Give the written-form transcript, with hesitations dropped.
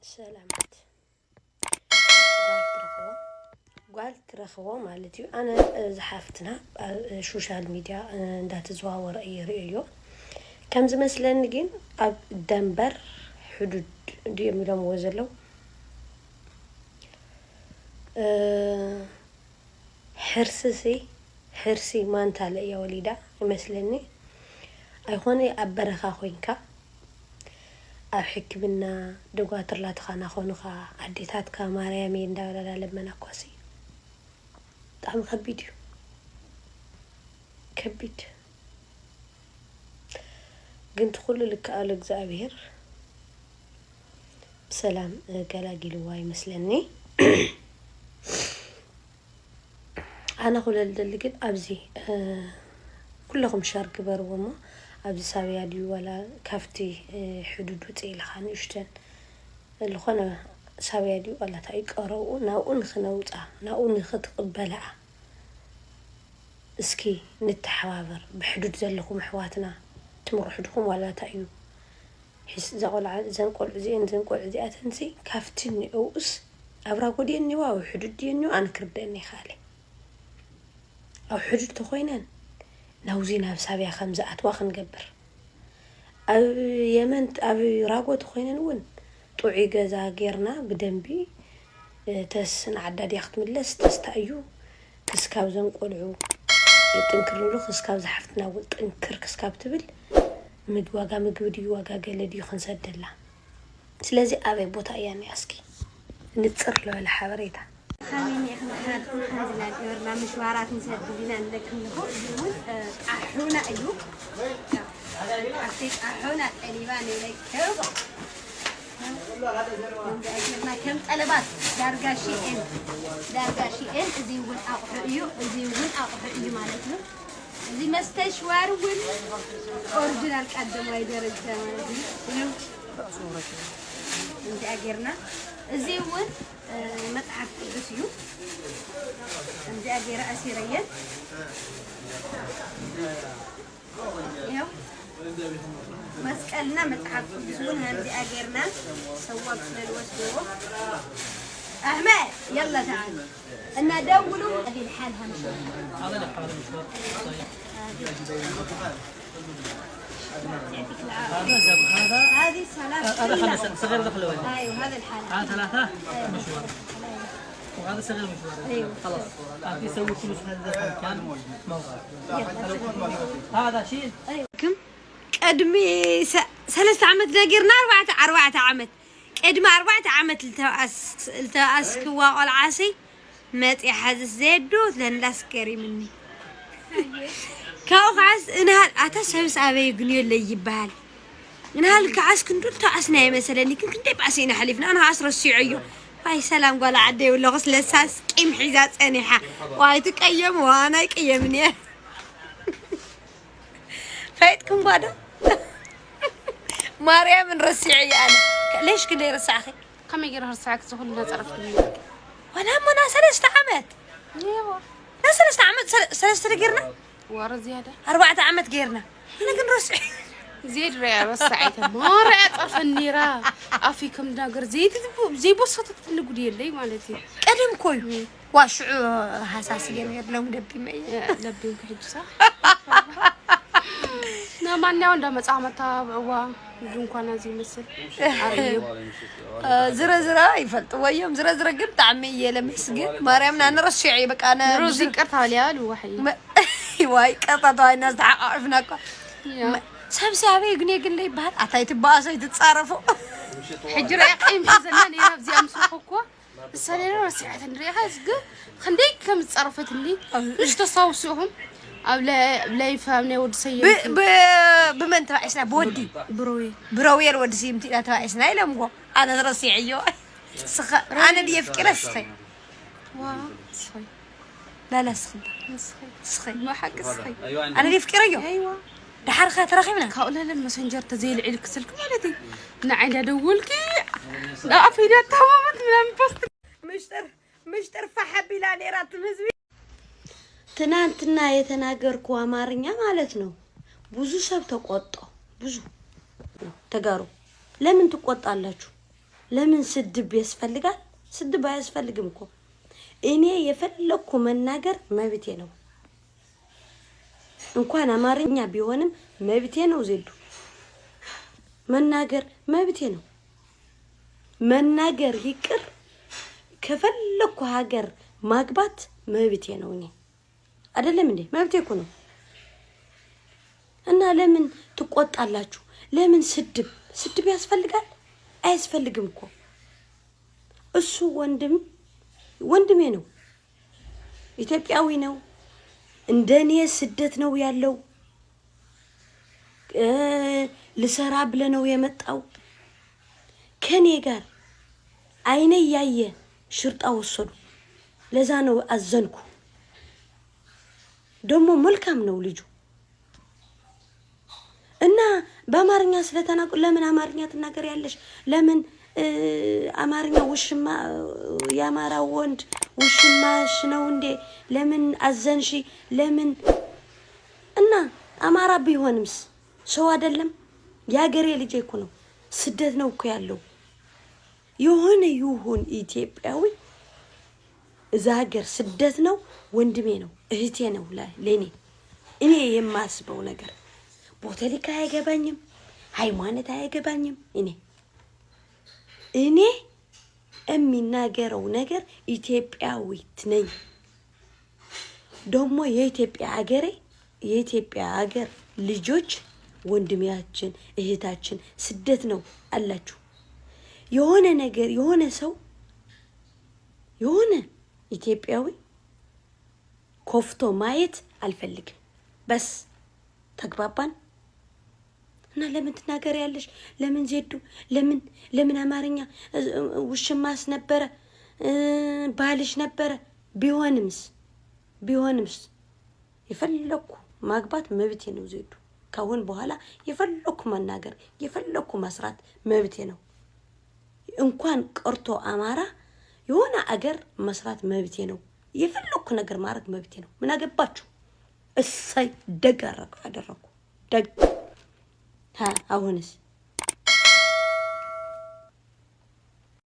سلامت قالت رخوة مالتي أنا زحفتنا سوشيال ميديا ندات زواور رأيو كم زمسلن نجين أب دنبر حدود دي ميلهم وزلو حرسي ما انت على يا وليدا مثلني أيخوني أبرخا خوينكا أحكي بنا دوغاتر لا تخانا خونخا عديتات كاماريا مين داولا لمنا كوسي طعم خبيديو كبيد قلت خلو لك قالك زابير بسلام قلاقي لواي مثلني أنا أقول للدلقين أبزي كلهم شارك بروما أبزي ساوي دي ولا كفتي حدود وتقيل خان يشتن اللي خنا ساوي دي ولا تايك أرو ناون خنوطة ناون خط قبلة اسكي نتحوابر بحدود زلكم حواتنا تمر حدكم ولا تأيو حس زقول زنقول زنقول عزي أتنسي كفتني أوس أبراقو ديني واو حدود ديني وأنا كردني خالي أو حدود تخوينن نوزينها بسابيا 5 أتواخ نقبر أو يمن أو راقو تخوينن ون طوعي قزا غيرنا بدنبي تس نعداد يختم اللس تستأيو كسكاب زنقولعو تنكرلو خسكاب زحفتنا وتنكر كسكاب تبل مدواقا مقودي واقا قلدي خنسد الله سلازي أبي بوتا يعني أسكي نتصر له الحبريتا خليني هذا اليورنا مشوارات نسد بينا لكن هو يقول أحونا أيوب أعطيك أحونا الإيمان إليك ما كم طلبات دارجا شيئين زي ون أقرأيو مالتنا زي مستشوار ون أورجينال قدم وايدر الزمان شنو انت أجرنا زي ون متحف قدسيو انت أجر أسيرية يو مسكلنا متحف قدسون هندي أجرنا سوق للوسدو أحمد يلا تعال أنا دولوا هذه الحالها مشوار هذا الحالة مشوار يعطيك العافية هذه ثلاثة صغير دخل وين أيوه هذا الحالة هذا 3 مشوار وهذا صغير مشوار أيوه خلاص هذه يسوي فلوس هذا كان موقع هذا شيء أيوه كم قدمي 3 عمت لاقيرنا 4 عمت قدم 4 عمت التأس كوا العاسي مات يحز زيدو لان لاسكري مني كاو عاس انها اتسبس ابي غنيو اللي يبال انها الكعاس كنت تاسنا مثلا كنت باسينا حلفنا انا 10 الشيعيو باي سلام قال عدي ولا غسل اساس قيم حيزات صنيحه واي تقيم وانا يقيمني فايتكم بعد مريم من رسعي انا ليش كل يرسع اخي كم يجي رسعك كلنا تعرف منك وانا منا 3 عمت ايوه 3 عمت 3 غيرنا ورا زياده 4 عمت غيرنا انا كنرسع زيد ريا رسعيته ما رأي طرف النيرة أفيكم ناقر زي بوسطة النقدي اللي مالتي قدم كوي واش حساسية غير لو دبي مي دبي كحج صح نا ما ناو ندا مصامتا وا دنكانا زي مسل أريو زرا يفلط ويوم زرا قد طعميه لمسجد مريم انا رشعي بقى انا روزي قرطها ليال وحي واي قططوا الناس تعرفنا سبسابي غني قال لي بعد عطيت باصي تتصرفوا حجر يقيم حزنان يا بزي امسخكو السنه رسعت نريها زق خنديك كم تصرفتني ايش تصاوسهم او لا يفهمني ود سيد بمن تبعسنا بودي بروي الود سيمتي لا تبعسنا لمغو انا رسيعيو انا دي فكره سخي سخي لا سخي ما حق سخي انا دي فكره ايوه دحر خاطر رخيمنا كاولا الماسنجر تزيل عليك سلك مالتي نعيد دولكي لا فينا تمامت من بوست مشتر فحبي لا ليرات مزبي ትናንትና የተናገርኩ አማርኛ ማለት ነው ብዙ ሰብ ተቆጣ ብዙ ተጋሩ ለምን ትቆጣላችሁ ለምን ስድብ ያስፈልጋል? ስድብ አያስፈልግም እኮ እኔ የፈለኩ መናገር መብቴ ነው እንኳን አማርኛ ቢሆንም መብቴ ነው ዜዱ መናገር መብቴ ነው መናገር ይቅር ከፈለኩ ሀገር ማግባት መብቴ ነው እኔ አይደለም እንዴ መብቴ እኮ ነው እና ለምን ትቆጣላችሁ ለምን ስድብ ያስፈልጋል አያስፈልግም እኮ እሱ ወንድሜ ነው ኢትዮጵያዊ ነው እንደኔ ስደት ነው ያለው ልሰራ ብለ ነው የመጣው ከኔ ጋር አይኔ ያየ ሽርጣ ወሰዱ ለዛ ነው አዘንኩ ደሞ መልካም ነው ልጁ እና በአማርኛ ስለተናገሩ ለምን አማርኛ ተናገር ያለሽ ለምን አማርኛ ውሽማ ያማራ ወንድ ውሽማሽ ነው እንዴ ለምን አዘንሺ ለምን እና አማራ ቢሆንምስ ሰው አይደለም ያገሬ ልጅ እኮ ነው ስደት ነው እኮ ያለው ይሁን ኢትዮጵያዊ እዛ ሀገር ስደት ነው ወንድሜ ነው እህቴ ነው ለኔ እኔ የማስበው ነገር ፖለቲካ አይገባኝም ሃይማኖት አይገባኝም እኔ የሚናገረው ነገር ኢትዮጵያዊት ነኝ ደግሞ የኢትዮጵያ ሀገር ልጆች ወንድሜያችን እህታችን ስደት ነው አላችሁ የሆነ ነገር የሆነ ሰው የሆነ ኢትዮጵያዊ ኮፍቶ ማየት አልፈልግም በስ ተግባባን እና ለምን ትናገር ያለሽ ለምን ዜዱ ለምን አማርኛ ውሽማስ ነበረ ባልሽ ነበረ ቢሆንምስ የፈለኩ ማግባት መብቴ ነው ዜዱ ካሁን በኋላ የፈለኩ መናገር የፈለኩ መስራት መብቴ ነው እንኳን ቀርቶ አማራ የሆነ አገር መስራት መብቴ ነው የፈለኩ ነገር ማድረግ መብቴ ነው ምን አገባችሁ እሳይ ደግ አደረኩ ደግ አሁንስ